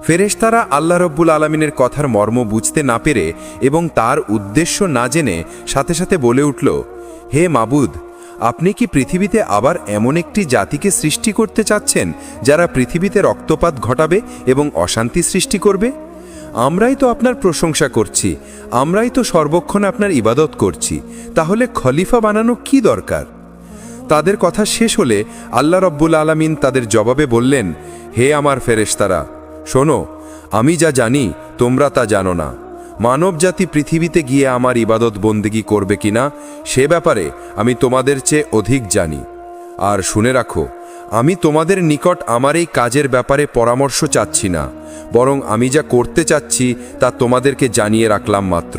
ফেরেশতারা আল্লাহ রব্বুল আলমিনের কথার মর্ম বুঝতে না পেরে এবং তার উদ্দেশ্য না জেনে সাথে সাথে বলে উঠল, হে মাবুদ, আপনি কি পৃথিবীতে আবার এমন একটি জাতিকে সৃষ্টি করতে চাচ্ছেন যারা পৃথিবীতে রক্তপাত ঘটাবে এবং অশান্তি সৃষ্টি করবে? আমরাই তো আপনার প্রশংসা করছি, আমরাই তো সর্বক্ষণ আপনার ইবাদত করছি, তাহলে খলিফা বানানো কি দরকার? তাদের কথা শেষ হলে আল্লাহ রব্বুল আলামিন তাদের জবাবে বললেন, হে আমার ফেরেশতারা, শোনো, আমি যা জানি তোমরা তা জানো না। মানবজাতি পৃথিবীতে গিয়ে আমার ইবাদত বন্দেগী করবে কিনা সে ব্যাপারে আমি তোমাদের চেয়ে অধিক জানি। আর শুনে রাখো, আমি তোমাদের নিকট আমার এই কাজের ব্যাপারে পরামর্শ চাচ্ছি না, বরং আমি যা করতে চাচ্ছি তা তোমাদেরকে জানিয়ে রাখলাম মাত্র।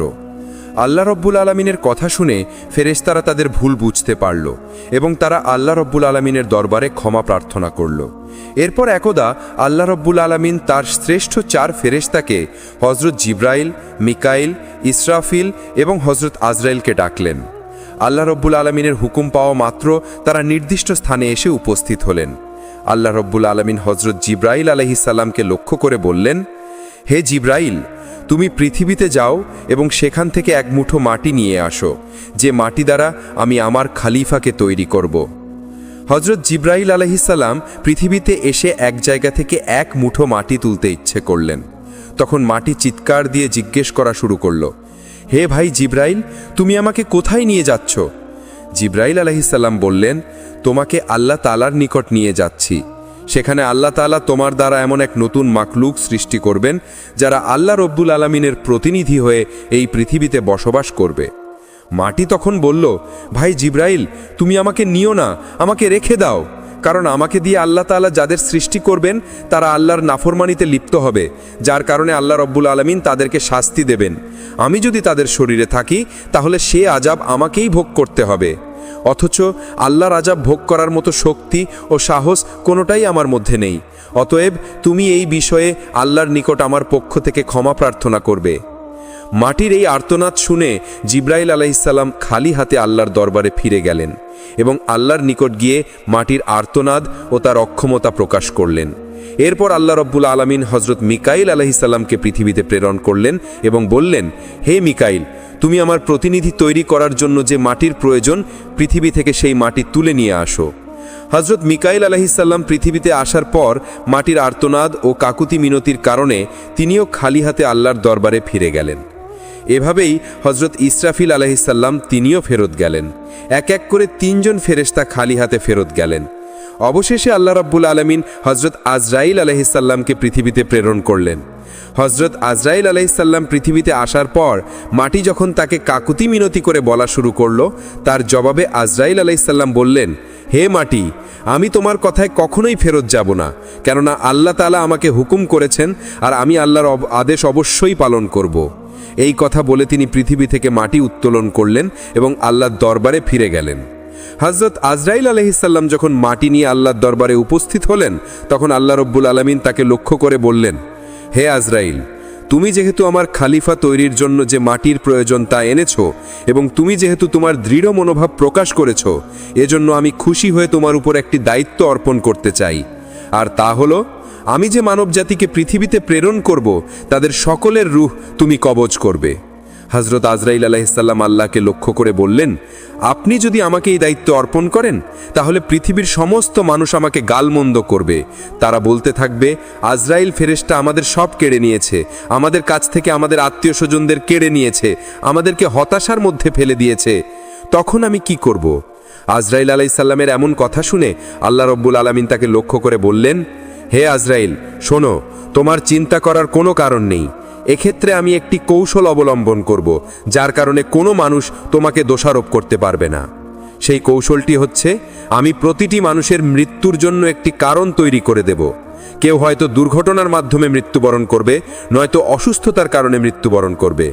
আল্লাহ রব্বুল আলমিনের কথা শুনে ফেরেশতারা তাদের ভুল বুঝতে পারল এবং তারা আল্লাহ রব্বুল আলমিনের দরবারে ক্ষমা প্রার্থনা করল। এরপর একদা আল্লাহ রব্বুল আলমিন তার শ্রেষ্ঠ 4 ফেরেশতাকে হজরত জিব্রাইল, মিকাইল, ইসরাফিল এবং হজরত আজরাইলকে ডাকলেন। আল্লাহ রব্বুল আলমিনের হুকুম পাওয়া মাত্র তারা নির্দিষ্ট স্থানে এসে উপস্থিত হলেন। আল্লাহ রব্বুল আলমিন হজরত জিব্রাইল আলাইহিস সালামকে লক্ষ্য করে বললেন, হে জিব্রাইল, তুমি পৃথিবীতে যাও এবং সেখান থেকে এক মুঠো মাটি নিয়ে আসো, যে মাটি দ্বারা আমি আমার খালিফাকে তৈরি করব। হজরত জিব্রাইল আলাইহিস সালাম পৃথিবীতে এসে এক জায়গা থেকে এক মুঠো মাটি তুলতে ইচ্ছে করলেন। তখন মাটি চিৎকার দিয়ে জিজ্ঞেস করা শুরু করল, হে ভাই জিব্রাইল, তুমি আমাকে কোথায় নিয়ে যাচ্ছ? জিব্রাইল আলাইহিস সালাম বললেন, তোমাকে আল্লাহ তাআলার নিকট নিয়ে যাচ্ছি। সেখানে আল্লাহ তাআলা তোমার দ্বারা এমন এক নতুন মাখলুক সৃষ্টি করবেন যারা আল্লাহ রব্বুল আলমিনের প্রতিনিধি হয়ে এই পৃথিবীতে বসবাস করবে। মাটি তখন বলল, ভাই জিব্রাইল, তুমি আমাকে নিও না, আমাকে রেখে দাও, কারণ আমাকে দিয়ে আল্লাহ তাআলা যাদের সৃষ্টি করবেন তারা আল্লাহর নাফরমানিতে লিপ্ত হবে, যার কারণে আল্লাহ রব্বুল আলমিন তাদেরকে শাস্তি দেবেন। আমি যদি তাদের শরীরে থাকি তাহলে সে আযাব আমাকেই ভোগ করতে হবে। অথচ আল্লাহর আযাব ভোগ করার মতো শক্তি ও সাহস কোনোটাই আমার মধ্যে নেই। অতএব তুমি এই বিষয়ে আল্লাহর নিকট আমার পক্ষ থেকে ক্ষমা প্রার্থনা করবে। মাটির এই আর্তনাদ শুনে জিব্রাইল আলাইহিস সালাম খালি হাতে আল্লাহর দরবারে ফিরে গেলেন এবং আল্লাহর নিকট গিয়ে মাটির আর্তনাদ ও তার অক্ষমতা প্রকাশ করলেন। এরপর আল্লাহ রব্বুল আলমিন হজরত মিকাইল আলাইহিস সালামকে পৃথিবীতে প্রেরণ করলেন এবং বললেন, হে মিকাইল, তুমি আমার প্রতিনিধি তৈরি করার জন্য যে মাটির প্রয়োজন, পৃথিবী থেকে সেই মাটি তুলে নিয়ে আসো। হজরত মিকাইল আলাইহিস সালাম পৃথিবীতে আসার পর মাটির আর্তনাদ ও কাকুতি মিনতির কারণে তিনিও খালি হাতে আল্লাহর দরবারে ফিরে গেলেন। এভাবেই হজরত ইসরাফিল আলাইহিস সালাম তিনিও ফেরত গেলেন। এক এক করে 3 জন ফেরেশতা খালি হাতে ফেরত গেলেন। অবশেষে আল্লাহ রাব্বুল আলামিন হজরত আজরাইল আলাইহিস সালামকে পৃথিবীতে প্রেরণ করলেন। হজরত আজরাইল আলাইহিস সালাম পৃথিবীতে আসার পর মাটি যখন তাকে কাকুতি মিনতি করে বলা শুরু করলো, তার জবাবে আজরাইল আলাইহিস সালাম বললেন, হে মাটি, আমি তোমার কথায় কখনোই ফেরত যাব না, কেননা আল্লাহ তাআলা আমাকে হুকুম করেছেন আর আমি আল্লাহর আদেশ অবশ্যই পালন করব। এই কথা বলে তিনি পৃথিবী থেকে মাটি উত্তোলন করলেন এবং আল্লাহর দরবারে ফিরে গেলেন। হজরত আজরাইল আলাইহিস সালাম যখন মাটি নিয়ে আল্লাহর দরবারে উপস্থিত হলেন, তখন আল্লাহ রব্বুল আলামিন তাকে লক্ষ্য করে বললেন, হে আজরাইল, তুমি যেহেতু আমার খালিফা তৈরির জন্য যে মাটির প্রয়োজন তা এনেছো এবং তুমি যেহেতু তোমার দৃঢ় মনোভাব প্রকাশ করেছো, এজন্য আমি খুশি হয়ে তোমার উপর একটি দায়িত্ব অর্পণ করতে চাই। আর তা হলো, আমি যে মানব জাতিকে পৃথিবীতে প্রেরণ করব তাদের সকলের রূহ তুমি কবজ করবে। হজরত আজরাইল আলাইহিস সালাম আল্লাহকে লক্ষ্য করে বললেন, আপনি যদি আমাকে এই দায়িত্ব অর্পণ করেন তাহলে পৃথিবীর সমস্ত মানুষ আমাকে গালমন্দ করবে। তারা বলতে থাকবে, আজরাইল ফেরেশতা আমাদের সব কেড়ে নিয়েছে, আমাদের কাছ থেকে আমাদের আত্মীয় স্বজনদের কেড়ে নিয়েছে, আমাদেরকে হতাশার মধ্যে ফেলে দিয়েছে। তখন আমি কি করব? আজরাইল আলাইহিস সালামের এমন কথা শুনে আল্লাহ রব্বুল আলামিন তাকে লক্ষ্য করে বললেন, হে আজরাইল, শোনো, তোমার চিন্তা করার কোনো কারণ নেই। এক্ষেত্রে আমি একটি কৌশল অবলম্বন করব, যার কারণে কোনো মানুষ তোমাকে দোষারোপ করতে পারবে না। সেই কৌশলটি হচ্ছে, আমি প্রতিটি মানুষের মৃত্যুর জন্য একটি কারণ তৈরি করে দেব। কেউ হয়তো দুর্ঘটনার মাধ্যমে মৃত্যুবরণ করবে, নয়তো অসুস্থতার কারণে মৃত্যুবরণ করবে,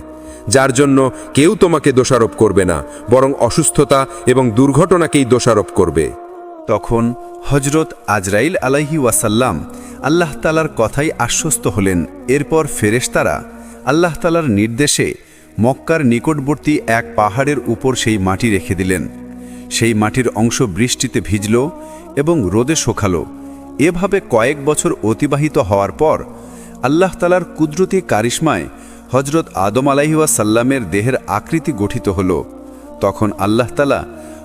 যার জন্য কেউ তোমাকে দোষারোপ করবে না, বরং অসুস্থতা এবং দুর্ঘটনাকেই দোষারোপ করবে। তখন হজরত আজরাইল আলাইহি ওয়াসাল্লাম আল্লাহ তাআলার কথাই আশ্বস্ত হলেন। এরপর ফেরেশতারা আল্লাহ তাআলার নির্দেশে মক্কার নিকটবর্তী এক পাহাড়ের উপর সেই মাটি রেখে দিলেন। সেই মাটির অংশ বৃষ্টিতে ভিজল এবং রোদে শুকালো। এভাবে কয়েক বছর অতিবাহিত হওয়ার পর আল্লাহ তালার কুদরতি কারিশমায় হজরত আদম আলাইহিওয়াসাল্লামের দেহের আকৃতি গঠিত হল। তখন আল্লাহ তালা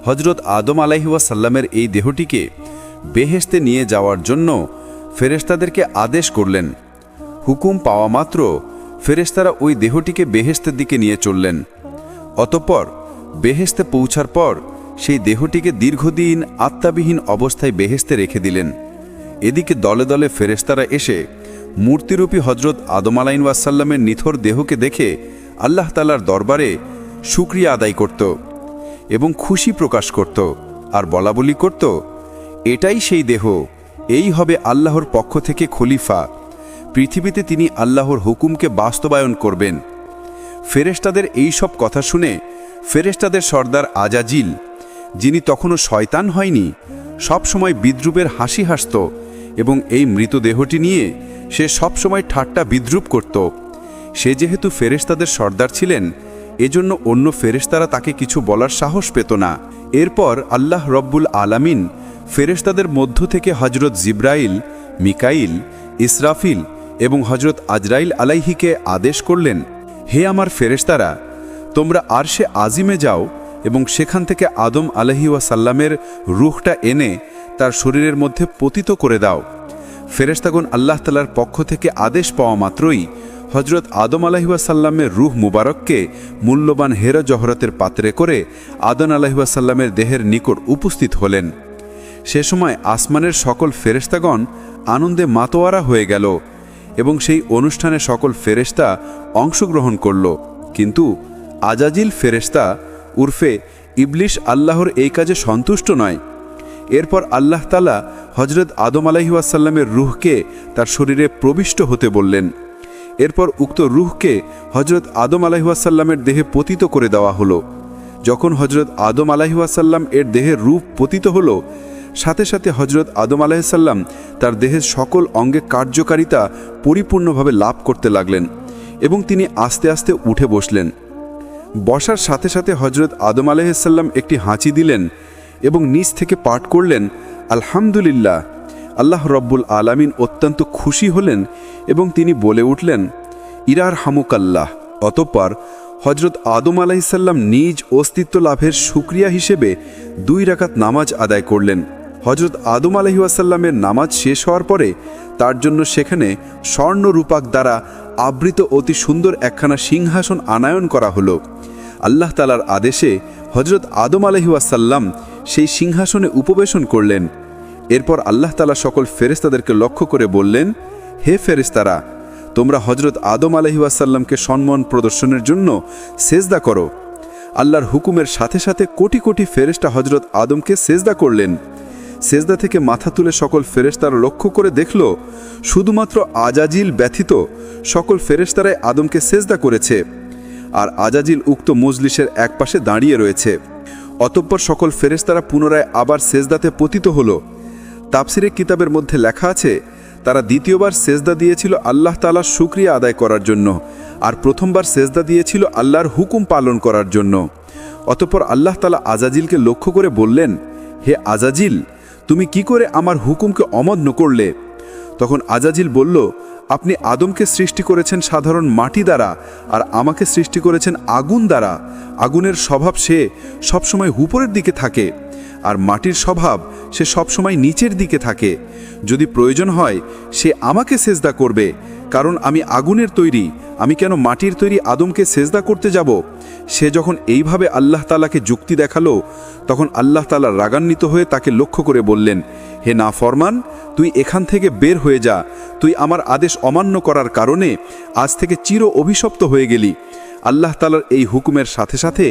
হজরত আদম আলাইহিওয়াসাল্লামের এই দেহটিকে বেহেশতে নিয়ে যাওয়ার জন্য ফেরেশতাদেরকে আদেশ করলেন। হুকুম পাওয়া মাত্র ফেরেশতারা ওই দেহটিকে বেহেশতের দিকে নিয়ে চললেন। অতঃপর বেহেশতে পৌঁছার পর সেই দেহটিকে দীর্ঘদিন আত্মাবিহীন অবস্থায় বেহেশতে রেখে দিলেন। এদিকে দলে দলে ফেরেশতারা এসে মূর্তিরূপী হজরত আদম আলাইহিওয়াসাল্লামের নিথর দেহকে দেখে আল্লাহ তাআলার দরবারে শুকরিয়া আদায় করত এবং খুশি প্রকাশ করত আর বলাবলি করত, এটাই সেই দেহ, এই হবে আল্লাহর পক্ষ থেকে খলিফা, পৃথিবীতে তিনি আল্লাহর হুকুমকে বাস্তবায়ন করবেন। ফেরেশতাদের এই সব কথা শুনে ফেরেশতাদের সর্দার আজাজিল, যিনি তখনও শয়তান হয়নি, সবসময় বিদ্রুপের হাসি হাসত এবং এই মৃতদেহটি নিয়ে সে সবসময় ঠাট্টা বিদ্রুপ করত। সে যেহেতু ফেরেশতাদের সর্দার ছিলেন, এজন্য অন্য ফেরেশতারা তাকে কিছু বলার সাহস পেত না। এরপর আল্লাহ রব্বুল আলামিন ফেরেশতাদের মধ্য থেকে হজরত জিব্রাইল, মিকাইল, ইসরাফিল এবং হজরত আজরাইল আলাইহিকে আদেশ করলেন, হে আমার ফেরেশতারা, তোমরা আরশে আজিমে যাও এবং সেখান থেকে আদম আলাইহিওয়াসাল্লামের রূহটা এনে তার শরীরের মধ্যে পতিত করে দাও। ফেরেশতাগণ আল্লাহ তাআলার পক্ষ থেকে আদেশ পাওয়া মাত্রই হজরত আদম আলাইহিওয়াসাল্লামের রূহ মুবারককে মূল্যবান হেরা জহরতের পাত্রে করে আদম আলাইহিওয়াসাল্লামের দেহের নিকট উপস্থিত হলেন। সে সময় আসমানের সকল ফেরেশতাগণ আনন্দে মাতোয়ারা হয়ে গেল এবং সেই অনুষ্ঠানে সকল ফেরেশতা অংশগ্রহণ করল। কিন্তু আজাজিল ফেরেশতা উর্ফে ইবলিশ আল্লাহর এই কাজে সন্তুষ্ট নয়। এরপর আল্লাহ তাআলা হজরত আদম আলাইহিওয়াসাল্লামের রূহকে তার শরীরে প্রবিষ্ট হতে বললেন। এরপর উক্ত রূহকে হজরত আদম আলাইহিওয়াসাল্লামের দেহে পতিত করে দেওয়া হলো। যখন হজরত আদম আলাইহিওয়াসাল্লাম এর দেহের রূপ পতিত হলো, সাথে সাথে হজরত আদম আলাইহিসাল্লাম তার দেহের সকল অঙ্গে কার্যকারিতা পরিপূর্ণভাবে লাভ করতে লাগলেন এবং তিনি আস্তে আস্তে উঠে বসলেন। বসার সাথে সাথে হজরত আদম আলাইহিসাল্লাম একটি হাঁচি দিলেন এবং নিচ থেকে পাঠ করলেন, আলহামদুলিল্লাহ। আল্লাহ রব্বুল আলামিন অত্যন্ত খুশি হলেন এবং তিনি বলে উঠলেন, ইরার হামুকাল্লাহ। অতঃপর হজরত আদম আলাইহিসাল্লাম নিজ অস্তিত্ব লাভের শুকরিয়া হিসেবে 2 রাকাত নামাজ আদায় করলেন। হজরত আদম আলাইহিসাল্লামের নামাজ শেষ হওয়ার পরে তার জন্য সেখানে স্বর্ণ রূপাক দ্বারা আবৃত অতি সুন্দর একখানা সিংহাসন আনায়ন করা হলো। আল্লাহ তাআলার আদেশে হজরত আদম আলাইহিসাল্লাম সেই সিংহাসনে উপবেশন করলেন। এরপর আল্লাহ তাআলা সকল ফেরেশতাদেরকে লক্ষ্য করে বললেন, হে ফেরেশতারা, তোমরা হজরত আদম আলাইহিসাল্লামকে সম্মান প্রদর্শনের জন্য সেজদা করো। আল্লাহর হুকুমের সাথে সাথে কোটি কোটি ফেরেশতা হজরত আদমকে সেজদা করলেন। সেজদা থেকে মাথা তুলে সকল ফেরেশতারা লক্ষ্য করে দেখল, শুধুমাত্র আজাজিল ব্যতীত সকল ফেরেশতারাই আদমকে সেজদা করেছে, আর আজাজিল উক্ত মজলিসের একপাশে দাঁড়িয়ে রয়েছে। অতঃপর সকল ফেরেশতারা পুনরায় আবার সেজদাতে পতিত হল। তাফসিরে কিতাবের মধ্যে লেখা আছে, তারা দ্বিতীয়বার সেজদা দিয়েছিল আল্লাহ তাআলার শুকরিয়া আদায় করার জন্য, আর প্রথমবার সেজদা দিয়েছিল আল্লাহর হুকুম পালন করার জন্য। অতঃপর আল্লাহ তাআলা আজাজিলকে লক্ষ্য করে বললেন, হে আজাজিল, তুমি কি করে আমার হুকুমকে অমান্য করলে? তখন আজাজিল বলল, আপনি আদমকে সৃষ্টি করেছেন সাধারণ মাটি দ্বারা, আর আমাকে সৃষ্টি করেছেন আগুন দ্বারা। আগুনের স্বভাব সে সবসময় উপরের দিকে থাকে, আর মাটির স্বভাব সে সবসময় নিচের দিকে থাকে। যদি প্রয়োজন হয় সে আমাকে সেজদা করবে, কারণ আমি আগুনের তৈরি, আমি কেন মাটির তৈরি আদমকে সেজদা করতে যাব? সে যখন এইভাবে আল্লাহ তাআলাকে যুক্তি দেখালো, তখন আল্লাহ তাআলা রাগান্বিত হয়ে তাকে লক্ষ্য করে বললেন, হে নাফরমান, তুই এখান থেকে বের হয়ে যা। তুই আমার আদেশ অমান্য করার কারণে আজ থেকে চির অভিশপ্ত হয়ে গেলি। আল্লাহ তাআলার এই হুকুমের সাথে সাথে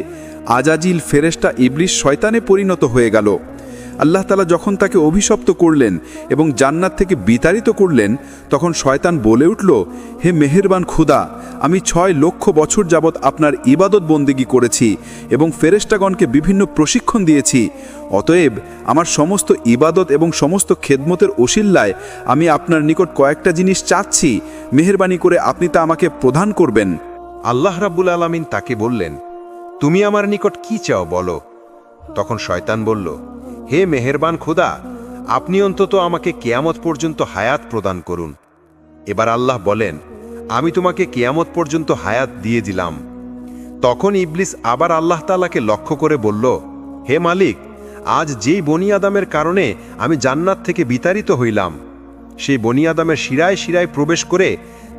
আজাজিল ফেরেশতা ইবলিশ শয়তানে পরিণত হয়ে গেল। আল্লাহ তাআলা যখন তাকে অভিশপ্ত করলেন এবং জান্নাত থেকে বিতাড়িত করলেন, তখন শয়তান বলে উঠল, হে মেহেরবান খুদা, আমি 6 লক্ষ বছর যাবৎ আপনার ইবাদত বন্দেগী করেছি এবং ফেরেশতাগণকে বিভিন্ন প্রশিক্ষণ দিয়েছি। অতএব আমার সমস্ত ইবাদত এবং সমস্ত খেদমতের ওসিল্লায় আমি আপনার নিকট কয়েকটা জিনিস চাচ্ছি, মেহেরবানি করে আপনি তা আমাকে প্রদান করবেন। আল্লাহ রাব্বুল আলামিন তাকে বললেন, তুমি আমার নিকট কি চাও বলো। তখন শয়তান বলল, হে মেহেরবান খোদা, আপনি অন্তত আমাকে কিয়ামত পর্যন্ত হায়াত প্রদান করুন। এবার আল্লাহ বলেন, আমি তোমাকে কিয়ামত পর্যন্ত হায়াত দিয়ে দিলাম। তখন ইবলিস আবার আল্লাহ তাআলাকে লক্ষ্য করে বলল, হে মালিক, আজ যেই বনি আদমের কারণে আমি জান্নাত থেকে বিতাড়িত হইলাম, সেই বনি আদমের শিরায় শিরায় প্রবেশ করে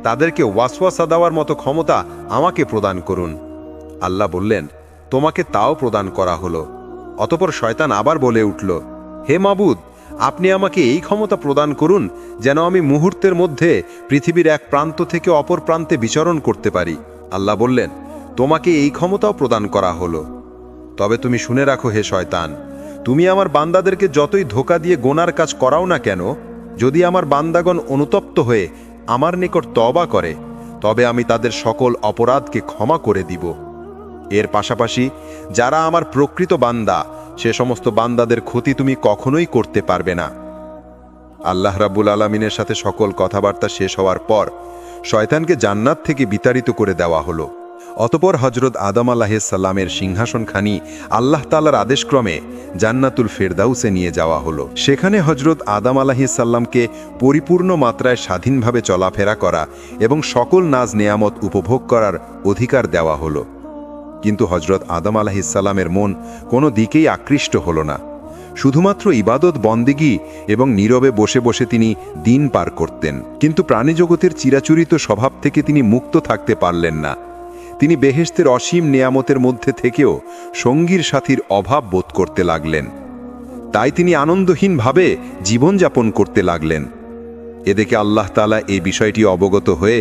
তাদেরকে ওয়াসওয়াসা দেওয়ার মতো ক্ষমতা আমাকে প্রদান করুন। আল্লাহ বললেন, তোমাকে তাও প্রদান করা হলো। অতঃপর শয়তান আবার বলে উঠল, হে মাবুদ, আপনি আমাকে এই ক্ষমতা প্রদান করুন যেন আমি মুহূর্তের মধ্যে পৃথিবীর এক প্রান্ত থেকে অপর প্রান্তে বিচরণ করতে পারি। আল্লাহ বললেন, তোমাকে এই ক্ষমতাও প্রদান করা হলো। তবে তুমি শুনে রাখো হে শয়তান, তুমি আমার বান্দাদেরকে যতই ধোঁকা দিয়ে গোনার কাজ করাও না কেন, যদি আমার বান্দাগণ অনুতপ্ত হয়ে আমার নিকট তওবা করে, তবে আমি তাদের সকল অপরাধকে ক্ষমা করে দিব। এর পাশাপাশি যারা আমার প্রকৃত বান্দা, সে সমস্ত বান্দাদের ক্ষতি তুমি কখনোই করতে পারবে না। আল্লাহ রাব্বুল আলামিনের সাথে সকল কথাবার্তা শেষ হওয়ার পর শয়তানকে জান্নাত থেকে বিতাড়িত করে দেওয়া হলো। অতপর হজরত আদম আলাইহিস সালামের সিংহাসনখানি আল্লাহ তাআলার আদেশক্রমে জান্নাতুল ফেরদাউসে নিয়ে যাওয়া হলো। সেখানে হজরত আদম আলাইহিস সালামকে পরিপূর্ণ মাত্রায় স্বাধীনভাবে চলাফেরা করা এবং সকল নাজ নেয়ামত উপভোগ করার অধিকার দেওয়া হলো। কিন্তু হজরত আদম আলাইহিস সালামের মন কোনো দিকেই আকৃষ্ট হলো না। শুধুমাত্র ইবাদত বন্দেগী এবং নীরবে বসে বসে তিনি দিন পার করতেন। কিন্তু প্রাণীজগতের চিরাচরিত স্বভাব থেকে তিনি মুক্ত থাকতে পারলেন না। তিনি বেহেশতের অসীম নেয়ামতের মধ্যে থেকেও সঙ্গীর সাথীর অভাব বোধ করতে লাগলেন। তাই তিনি আনন্দহীনভাবে জীবনযাপন করতে লাগলেন। এদিকে আল্লাহ তাআলা এই বিষয়টি অবগত হয়ে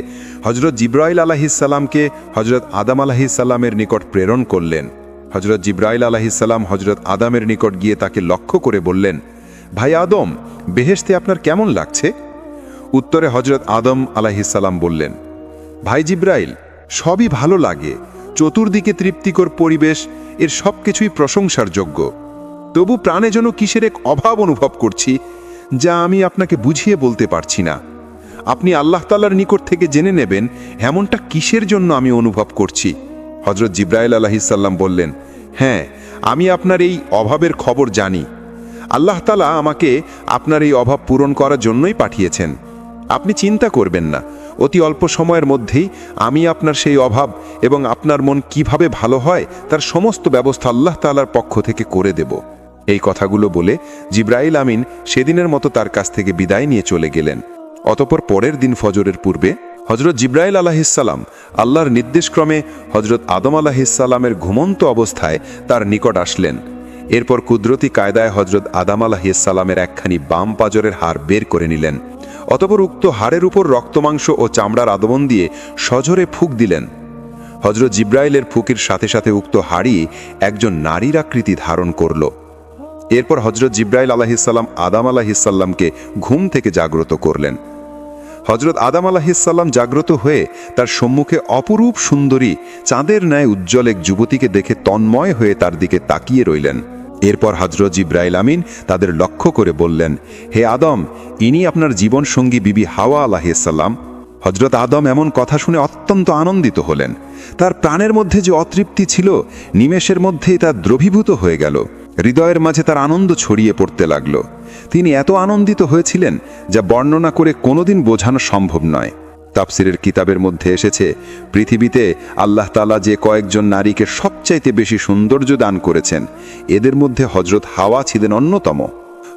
হজরত জিব্রাইল আলাইহিস সালামকে হজরত আদম আলাইহিস সালামের নিকট প্রেরণ করলেন। হজরত জিব্রাইল আলাইহিস সালাম হজরত আদমের নিকট গিয়ে তাকে লক্ষ্য করে বললেন, ভাই আদম, বেহেশতে আপনার কেমন লাগছে? উত্তরে হজরত আদম আলাইহিস সালাম বললেন, ভাই জিব্রাইল, সবই ভালো লাগে, চতুর্দিকে তৃপ্তিকর পরিবেশ, এর সব কিছুই প্রশংসার যোগ্য। তবু প্রাণে যেন কিসের এক অভাব অনুভব করছি, যা আমি আপনাকে বুঝিয়ে বলতে পারছি না। আপনি আল্লাহ তাআলার নিকট থেকে জেনে নেবেন এমনটা কিসের জন্য আমি অনুভব করছি। হজরত জিব্রাইল আলাইহিস সালাম বললেন, হ্যাঁ, আমি আপনার এই অভাবের খবর জানি। আল্লাহ তাআলা আমাকে আপনার এই অভাব পূরণ করার জন্যই পাঠিয়েছেন। আপনি চিন্তা করবেন না, অতি অল্প সময়ের মধ্যেই আমি আপনার সেই অভাব এবং আপনার মন কিভাবে ভালো হয় তার সমস্ত ব্যবস্থা আল্লাহ তাআলার পক্ষ থেকে করে দেব। এই কথাগুলো বলে জিব্রাইল আমিন সেদিনের মতো তার কাছ থেকে বিদায় নিয়ে চলে গেলেন। অতঃপর পরের দিন ফজরের পূর্বে হজরত জিব্রাইল আলাইহিস সালাম আল্লাহর নির্দেশক্রমে হজরত আদম আলাইহিস সালামের ঘুমন্ত অবস্থায় তার নিকট আসলেন। এরপর কুদরতি কায়দায় হজরত আদম আলাইহিস সালামের একখানি বাম পাজরের হাড় বের করে নিলেন। অতঃপর উক্ত হাড়ের উপর রক্তমাংস ও চামড়ার আদবন দিয়ে সজোরে ফুঁক দিলেন। হজরত জিব্রাইলের ফুঁকির সাথে সাথে উক্ত হাড়ি একজন নারীর আকৃতি ধারণ করল। এরপর হজরত জিব্রাইল আলাইহিস সালাম আদম আলাইহিস সালামকে ঘুম থেকে জাগ্রত করলেন। হজরত আদম আলাইহিস সালাম জাগ্রত হয়ে তার সম্মুখে অপরূপ সুন্দরী চাঁদের ন্যায় উজ্জ্বল এক যুবতীকে দেখে তন্ময় হয়ে তার দিকে তাকিয়ে রইলেন। এরপর হজরত জিব্রাইল আমিন তাদের লক্ষ্য করে বললেন, হে আদম, ইনি আপনার জীবন সঙ্গী বিবি হাওয়া আলাইহিস সালাম। হজরত আদম এমন কথা শুনে অত্যন্ত আনন্দিত হলেন। তার প্রাণের মধ্যে যে অতৃপ্তি ছিল, নিমেষের মধ্যেই তা দ্রবীভূত হয়ে গেল। হৃদয়ের মাঝে তার আনন্দ ছড়িয়ে পড়তে লাগল। তিনি এত আনন্দিত হয়েছিলেন যা বর্ণনা করে কোনোদিন বোঝানো সম্ভব নয়। তাফসিরের কিতাবের মধ্যে এসেছে, পৃথিবীতে আল্লাহ তাআলা যে কয়েকজন নারীকে সবচাইতে বেশি সৌন্দর্য দান করেছেন, এদের মধ্যে হজরত হাওয়া ছিলেন অন্যতম।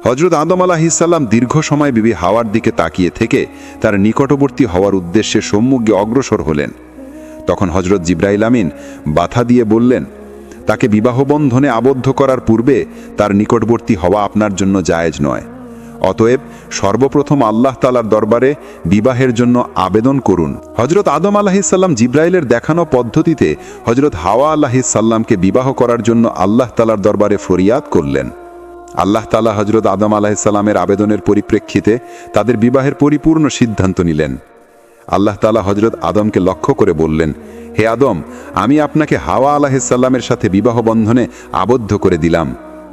হজরত আদম আলাইহিস সালাম দীর্ঘ সময় বিবি হাওয়ার দিকে তাকিয়ে থেকে তার নিকটবর্তী হওয়ার উদ্দেশ্যে সম্মুখে অগ্রসর হলেন। তখন হজরত জিব্রাইল আমিন বাধা দিয়ে বললেন, তাকে বিবাহ বন্ধনে আবদ্ধ করার পূর্বে তার নিকটবর্তী হওয়া আপনার জন্য জায়েজ নয়। অতএব সর্বপ্রথম আল্লাহ তাআলার দরবারে বিবাহের জন্য আবেদন করুন। হজরত আদম আলাইহিস সালাম জিব্রাইলের দেখানো পদ্ধতিতে হজরত হাওয়া আলাইহিস সালামকে বিবাহ করার জন্য আল্লাহ তাআলার দরবারে ফরিয়াদ করলেন। আল্লাহ তাআলা হজরত আদম আলাইহিস সালামের আবেদনের পরিপ্রেক্ষিতে তাদের বিবাহের পরিপূর্ণ সিদ্ধান্ত নিলেন। আল্লাহ তাআলা হজরত আদমকে লক্ষ্য করে বললেন, হে আদম, আমি আপনাকে হাওয়া আলাইহিস সালামের সাথে বিবাহ বন্ধনে আবদ্ধ করে দিলাম,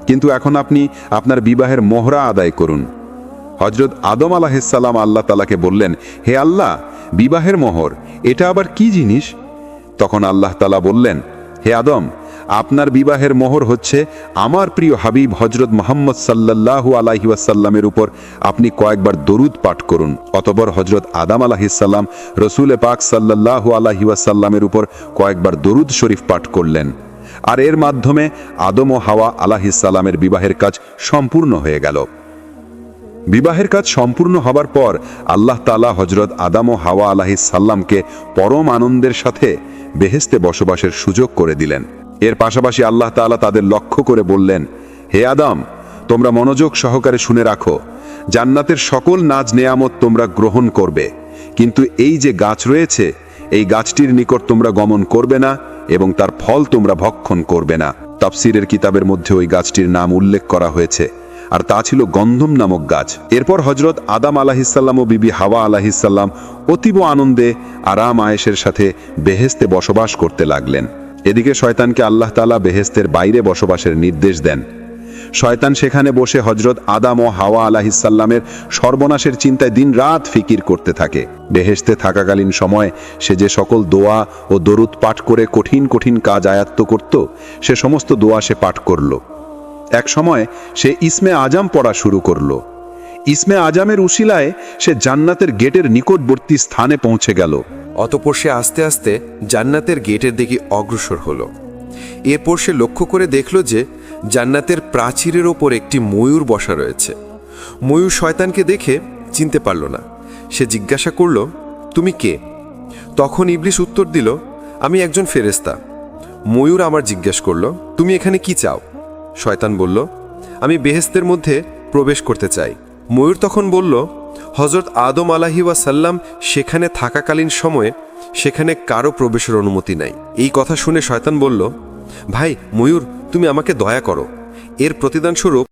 কিন্তু এখন আপনি আপনার বিবাহের মোহরা আদায় করুন। হজরত আদম আলাইহিস সালাম আল্লাহ তাআলাকে বললেন, হে আল্লাহ, বিবাহের মোহর এটা আবার কি জিনিস? তখন আল্লাহ তাআলা বললেন, হে আদম, আপনার বিবাহের মোহর হচ্ছে আমার প্রিয় হাবিব হজরত মোহাম্মদ সাল্লাল্লাহু আলাইহি ওয়াসাল্লামের উপর আপনি কয়েকবার দরুদ পাঠ করুন। অতঃপর হজরত আদম আলাইহিসসালাম রসুল পাক সাল্লাল্লাহু আলাইহি ওয়াসাল্লামের উপর কয়েকবার দরুদ শরীফ পাঠ করলেন, আর এর মাধ্যমে আদম ও হাওয়া আলাইহিসসালামের বিবাহের কাজ সম্পূর্ণ হয়ে গেল। বিবাহের কাজ সম্পূর্ণ হবার পর আল্লাহ তাআলা হজরত আদম ও হাওয়া আলাইহিসসালামকে পরম আনন্দের সাথে বেহেশতে বসবাসের সুযোগ করে দিলেন। এর পাশাপাশি আল্লাহ তাআলা তাদের লক্ষ্য করে বললেন, হে আদম, তোমরা মনোযোগ সহকারে শুনে রাখো, জান্নাতের সকল নাজ নেয়ামত তোমরা গ্রহণ করবে, কিন্তু এই যে গাছ রয়েছে এই গাছটির নিকট তোমরা গমন করবে না এবং তার ফল তোমরা ভক্ষণ করবে না। তাফসীরের কিতাবের মধ্যে ওই গাছটির নাম উল্লেখ করা হয়েছে, আর তা ছিল গন্ধম নামক গাছ। এরপর হজরত আদম আলাইহিসসালাম ও বিবি হাওয়া আলাইহিসসালাম অতীব আনন্দে আরাম আয়েশের সাথে বেহেশতে বসবাস করতে লাগলেন। এদিকে শয়তানকে আল্লাহ তাআলা বেহেশতের বাইরে বসবাসের নির্দেশ দেন। শয়তান সেখানে বসে হজরত আদম ও হাওয়া আলাইহিসসালামের সর্বনাশের চিন্তায় দিনরাত ফিকির করতে থাকে। বেহেশতে থাকাকালীন সময় সে যে সকল দোয়া ও দরুদ পাঠ করে কঠিন কঠিন কাজ আয়ত্ত করত, সে সমস্ত দোয়া সে পাঠ করল। এক সময় সে ইসমে আজম পড়া শুরু করল। ইসমে আজমের উসিলায় সে জান্নাতের গেটের নিকটবর্তী স্থানে পৌঁছে গেল। অতঃপর সে আস্তে আস্তে জান্নাতের গেটের দিকে অগ্রসর হলো। এরপর সে লক্ষ্য করে দেখল যে জান্নাতের প্রাচীরের ওপর একটি ময়ূর বসা রয়েছে। ময়ূর শয়তানকে দেখে চিনতে পারল না। সে জিজ্ঞাসা করল, তুমি কে? তখন ইবলিস উত্তর দিল, আমি একজন ফেরেশতা। ময়ূর আমার জিজ্ঞেস করল, তুমি এখানে কি চাও? শয়তান বলল, আমি বেহেশতের মধ্যে প্রবেশ করতে চাই। ময়ূর তখন বলল, হজরত আদম আলাইহি ওয়াসাল্লাম সেখানে থাকাকালীন সময়ে সেখানে কারো প্রবেশের অনুমতি নাই। এই কথা শুনে শয়তান বলল, ভাই ময়ূর, তুমি আমাকে দয়া করো। এর প্রতিদানস্বরূপ